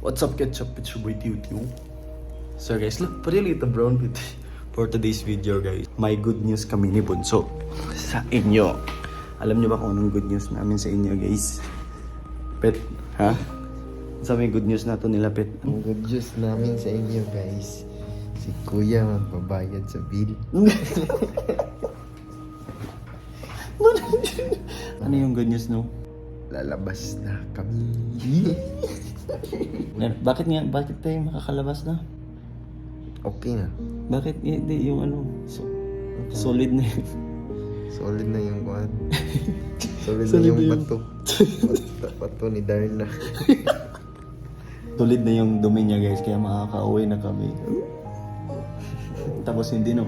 What's up, Ketchup? It's your boy Tiw. So guys, look, really the brown beauty for today's video, guys. May good news kami ni Bunso sa inyo. Alam niyo ba kung anong good news namin sa inyo, guys? Pet, ha? Sabi good news na to nila, Pet. Ang good news namin sa inyo, guys. Si Kuya magbabayad sa bill. Ano yung good news, no? Lalabas na kami. Bakit tayo makakalabas na? Okay na. Bakit hindi yung ano, solid na yun? Solid na yung kuhan. Solid na Solid yung na yung- bato. Bato ni Darna. Tulid na yung dumi niya, guys, kaya makaka-uwi na kami. Tapos hindi na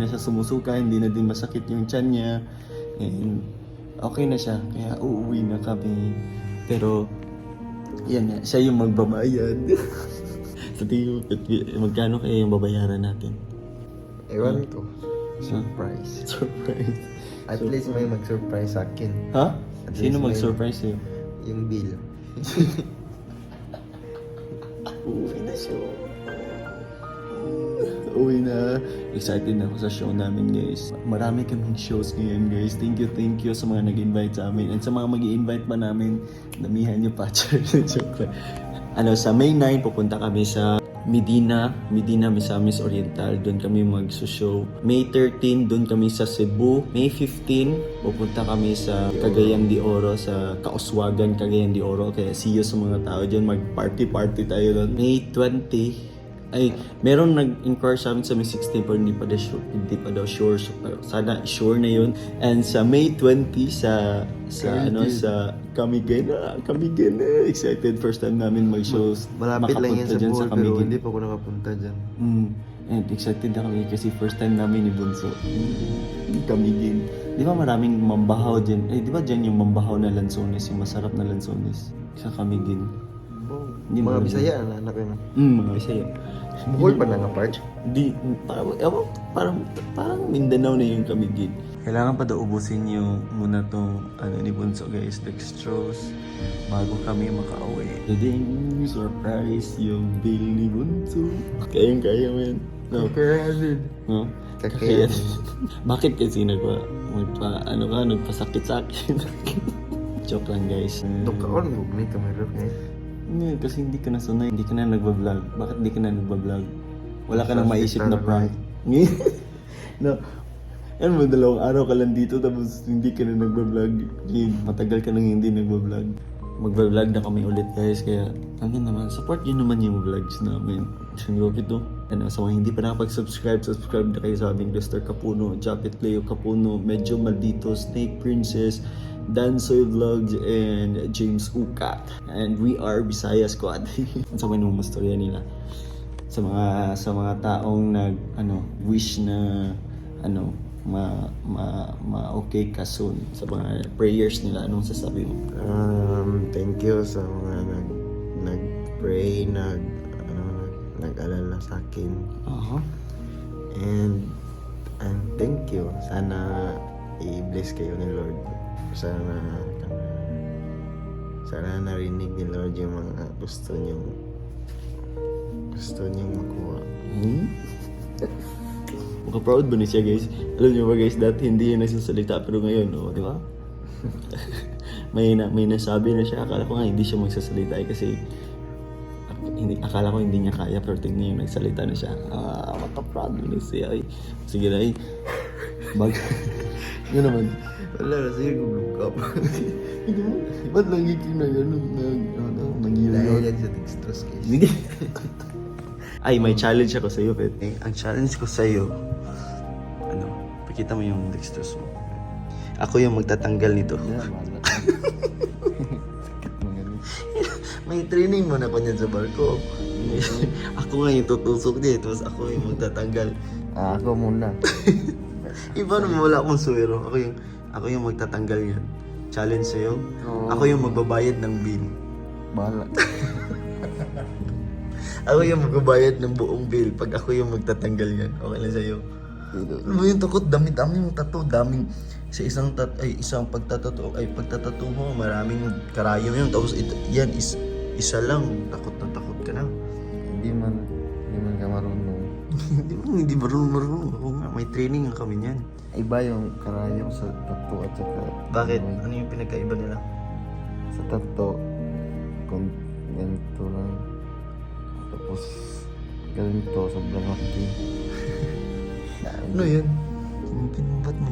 siya sumusuka, hindi na din masakit yung tiyan niya. And okay na siya, kaya uuwi na kami. Pero yan nga, siya yung magbabayad. Sa tingin ko, magkano kaya yung babayaran natin? Ewan ko. Surprise. Surprise. At least may mag-surprise sa akin. Ha? At Sino least may- mag-surprise sa'yo? Yung bill. Uwi na siya. Uwi na. Excited na ako sa show namin, guys. Marami kaming shows ngayon, guys. Thank you sa mga nag-invite sa amin. And sa mga mag-i-invite pa namin, damihan nyo pa. Joke lang. Sa May 9, pupunta kami sa Medina, Misamis Oriental. Doon kami mag-show. May 13, doon kami sa Cebu. May 15, pupunta kami sa Cagayan de Oro, sa Kauswagan, Cagayan de Oro. Kaya see you sa mga tao dyan. Mag-party tayo doon. May 20, meron nag-inquire sa amin sa May 16 pero hindi pa daw sure. So, sana sure na yun. And sa May 20 sa Camiguin na. Excited, first time namin mag-shows. Malapit lang yan sa dyan Bohol, pero hindi pa ako nakapunta dyan. And excited na kami kasi first time namin ni Bunso. Camiguin. Di ba maraming mambahaw dyan? Di ba dyan yung mambahaw na lansones, yung masarap na lansones sa Camiguin? Hindi Mga mo Bisaya, anak yun. mga Bisaya. Bohol pa na nga part. Di, parang Mindanao na yung Camiguin. Kailangan pa daw ubusin yung muna tong ni Bunso, guys, dextrose, bago kami makauwi. Ding, surprise yung bill ni Bunso. Kaya mo yan. No? Kakayanin. No? Kakayanin. Bakit kasi nagpasakit sa akin? Joke lang, guys. Dok ako, nag-ugni ka meron eh. Hindi, kasi hindi ka na sanay. Hindi ka na nagbablog. Bakit hindi ka na nagbablog? Wala ka nang maisip na prank. No. Yan mo, 2 araw ka lang dito tapos hindi ka na nagbablog. Matagal ka nang hindi nagbablog. Magbablog na kami ulit, guys. Kaya, support nyo naman yung vlogs namin. Sino ito? Sa mga hindi pa nakapag-subscribe, subscribe na kayo sa aming Mr. Capuno, Japet Leo Capuno, Medyo Maldito, Snake Princess, Dansoy Vlogs, and James Ukat. And we are Bisaya Squad. Sa mga mastorya nila. Sa mga taong wish na okay ka soon. Sa mga prayers nila, anong sasabi mo? Thank you sa mga nag-pray, nag-alala sa akin. And thank you. Sana i-bless kayo ni Lord. Sana narinig ni Lord yung mga gusto niyong makuha. Maka-proud ba niya siya, guys? Alam niyo ba, guys, dati hindi yan nagsasalita pero ngayon, di ba? may nasabi na siya. Akala ko nga hindi siya magsasalita kasi akala ko hindi niya kaya pero tingnan yung nagsalita na siya. Maka-proud ba niya siya? Sige na, Yun naman. Wala na siya gulog up. Ba't lagi kayo nag-iwan? Dahil yan sa dextrose case. Ay, may challenge ako sa'yo, Pet. Ang challenge ko sa'yo, pakita mo yung dextrose mo. Ako yung magtatanggal nito. May training mo na pa niyan sa barko. Ako nga yung tutusok niya, tapos ako yung magtatanggal. Ako muna. Iba naman wala akong suwero. Ako yung magtatanggal yan. Challenge sa'yo. Ako yung magbabayad ng bill. Bahala. Ako yung magbabayad ng buong bill pag ako yung magtatanggal yan. Okay lang sa'yo. Ano mo yung takot? Dami yung tattoo. Daming sa isang pagtatato mo, maraming karayom yun. Tapos yan is isa lang. Takot na takot hindi marunong. Oo nga, may training nga kami niyan. Iba yung karayom sa tattoo at saka... Bakit? Ano yung pinagkaiba nila? Sa tattoo, kung ganito lang. Tapos, ganito, sobrang laki. Ano yan? Pinumbat mo.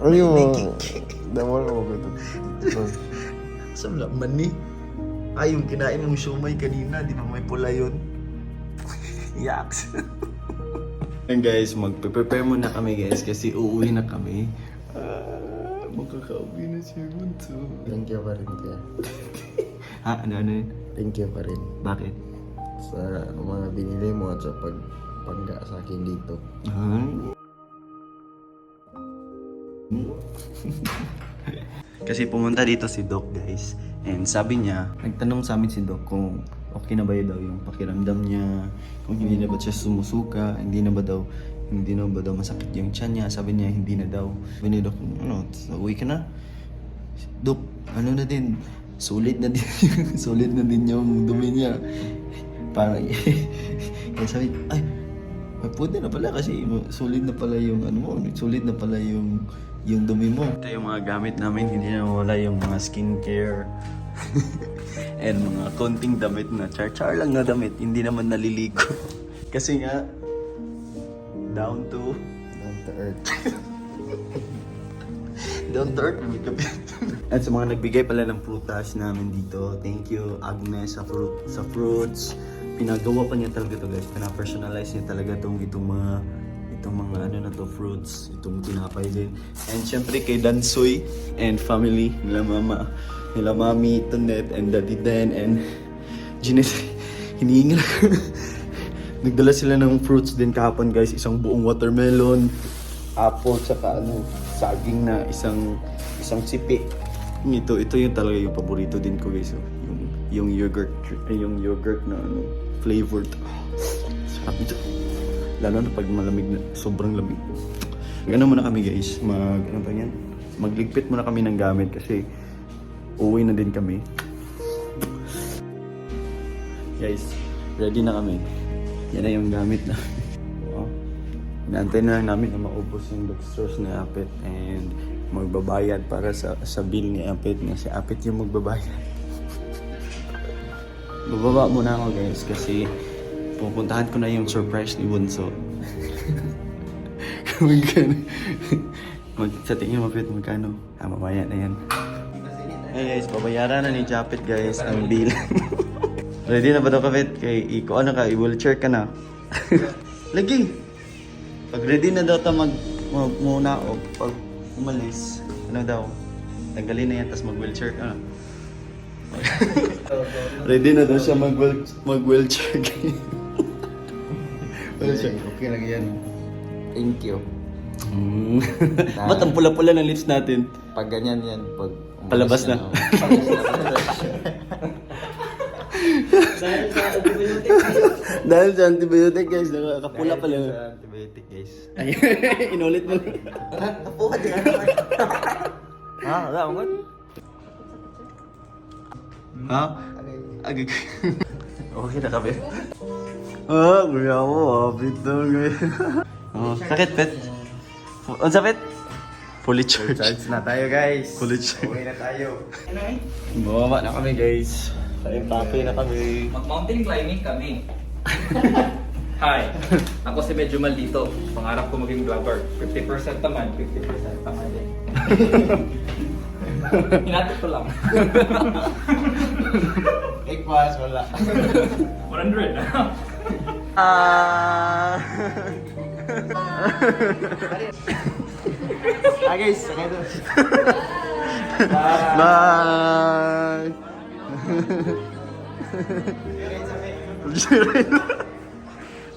Ayun, dawal ko ganito. Sa laman ni. Ay, yung kinain mong siomay kanina, di ba may pula yun? Yaks. And guys, magpe-prepare muna kami guys kasi uuwi na kami. Makakauwi na si Bunso. Thank you pa rin kaya. Ha? Ano yun? Thank you pa rin. Bakit? Sa mga binili mo at sa pagpangga sa akin dito. Kasi pumunta dito si Doc guys. And sabi niya, nagtanong sa amin si Doc kung okay na ba daw yung pakiramdam niya, kung hindi na ba siya sumusuka, hindi na ba daw masakit yung tiyan niya. Sabi niya hindi na daw. Sabi ni Doc, ano, uwi ka na? Doc, ano na din, sulit na din sulit na din yung dumi niya. Parang kaya sabi, ay pwede na pala kasi sulit na pala yung ano mo, sulit na pala yung dumi mo. Ito yung mga gamit namin, hindi na wala yung mga skincare and mga konting damit na char lang na damit, hindi naman naliligo. Kasi nga down to earth. down to earth makeup. At sa mga nagbigay pala ng prutas namin dito, thank you Agnes sa fruits. Pinagawa pa niya talaga to guys, pina-personalize niya talaga itong mga ano na to, fruits, itong tinapay din. And syempre kay Dansoy and family, nila Mami, Tonet, and Daddy Dan, and Jeanette, hinihingal ako. Nagdala sila ng fruits din kahapon guys, isang buong watermelon, apple, tsaka saging na isang sipi. Ito yung talaga yung paborito din ko guys, yung yogurt na flavored. Sarap ito. Lalo na pag malamig na, sobrang lamig. Gano'n muna kami guys, magligpit muna kami ng gamit kasi uuwi na din kami. Guys, ready na kami. Yan na yung gamit na. Inaantay na lang namin na maubos yung dextrose ni Apet and magbabayad para sa bill ni Apet na si Apet yung magbabayad. Bababa muna ako guys kasi pupuntahan ko na yung surprise ni Bunso. Sa tingin mo, Pet, magkano? Mamaya na yan. Hey guys, babayaran na ni Japet guys ang bill. Ready na ba daw ka, Pet? Kay Iko, ano ka? I-wheelchair ka na. Lagi! Pag ready na daw muna o pag umalis, ano daw? Tanggalin na yan, tapos mag-wheelchair ka na. Ready na daw siya mag-wheelchair. Okay lang yan. Thank you. Ba't ang pula-pula ng lips natin? Pag ganyan yan, pag... Palabas na. Dahil sa antibiotic guys, nakakapula pala. Sa antibiotic guys. Inulit mo lang. Kapuha din. Ha? Wala mo man? Ha? Agag. Okay na kami. Kuya mo, hapit na guys. Sakit, Pet? Ang sakit? Fully charged. Charge na tayo guys. Fully charged. Okay na tayo. Bumaba na kami guys. Sa Empape na kami. Mag-mountain climbing kami. Hi, ako si Medyo Mal dito. Pangarap ko maging vlogger. 50% naman, 50% naman din. Hinatik ko lang. Ikwas, wala. 100 na. Guys, sakay doon. Bye!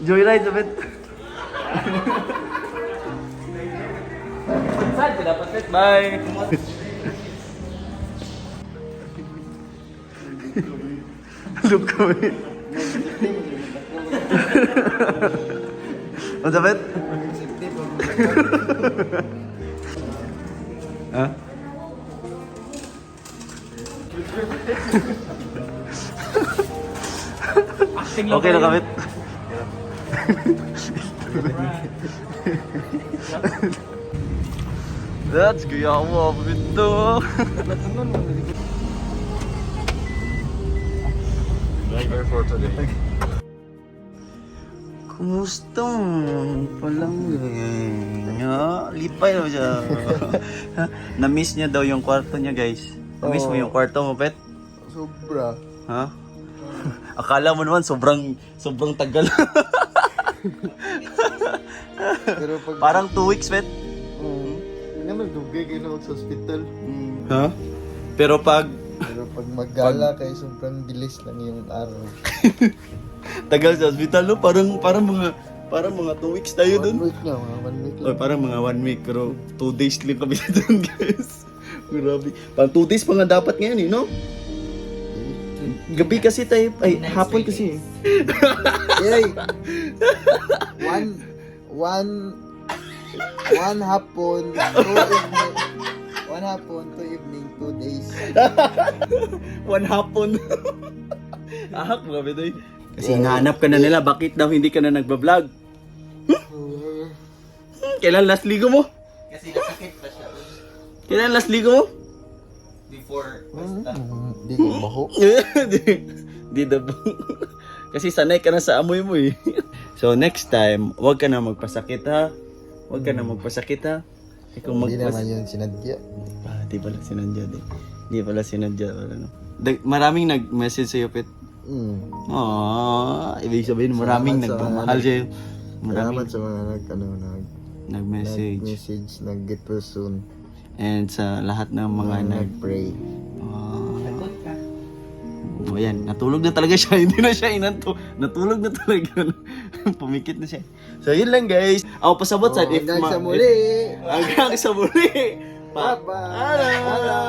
Joyride, Japet. Saan ka dapat, Pet? Bye! Look kami. Ang Japet? Ha? Setting lang Okay na tayo. kapit. That's kaya mo ito. Driver for today. Kumusta palang lipay daw siya. Na-miss niya daw yung kwarto niya, guys. Na-miss mo yung kwarto mo, pet? Sobra. Ha? Akala mo naman sobrang tagal. Pero pag... Parang 2 weeks, pet. Hindi naman dugay kayo na sa hospital. Ha? Pero pag Pero pag maggala kayo, sobrang bilis lang yung araw. tagal sa hospital, no? Parang mga 2 weeks tayo 1 dun. week na, mga 1 week Oh, lang. parang mga 1 week, pero 2 days lang kami dun, guys. Grabe. Parang 2 days pa nga dapat ngayon, eh, no? Gabi kasi tayo, ay, hapon kasi. Yay! One hapon, 2 evening. 1 hapon, 2 evening, 2 days. 1 hapon. Ahak, grabe tayo. Kasi hinahanap ka na nila, bakit daw hindi ka na nagbablog? Kailan last ligo mo? Kasi nasakit pa siya. Kailan last ligo mo? Before Di ko baho. Di dabo. Kasi sanay ka na sa amoy mo eh. So next time, huwag ka na magpasakit ha. Huwag ka na magpasakit ha. Eh, kung Hindi naman yun sinadya. di pala sinadya din. Di pala sinadya. Ano. Maraming nag-message sa'yo, Pet. Ibig sabihin maraming Salamat sa nagmamahal sa'yo. Salamat Maraming sa mga nag-message. nag-message, nag-get well soon, And sa lahat ng mga nag-pray. Ayan, natulog na talaga siya. Hindi na siya inanto. Natulog na talaga. Pumikit na siya. So, yun lang guys. Ako pasabot sa Hanggang sa muli! Hanggang sa muli. Bye-bye!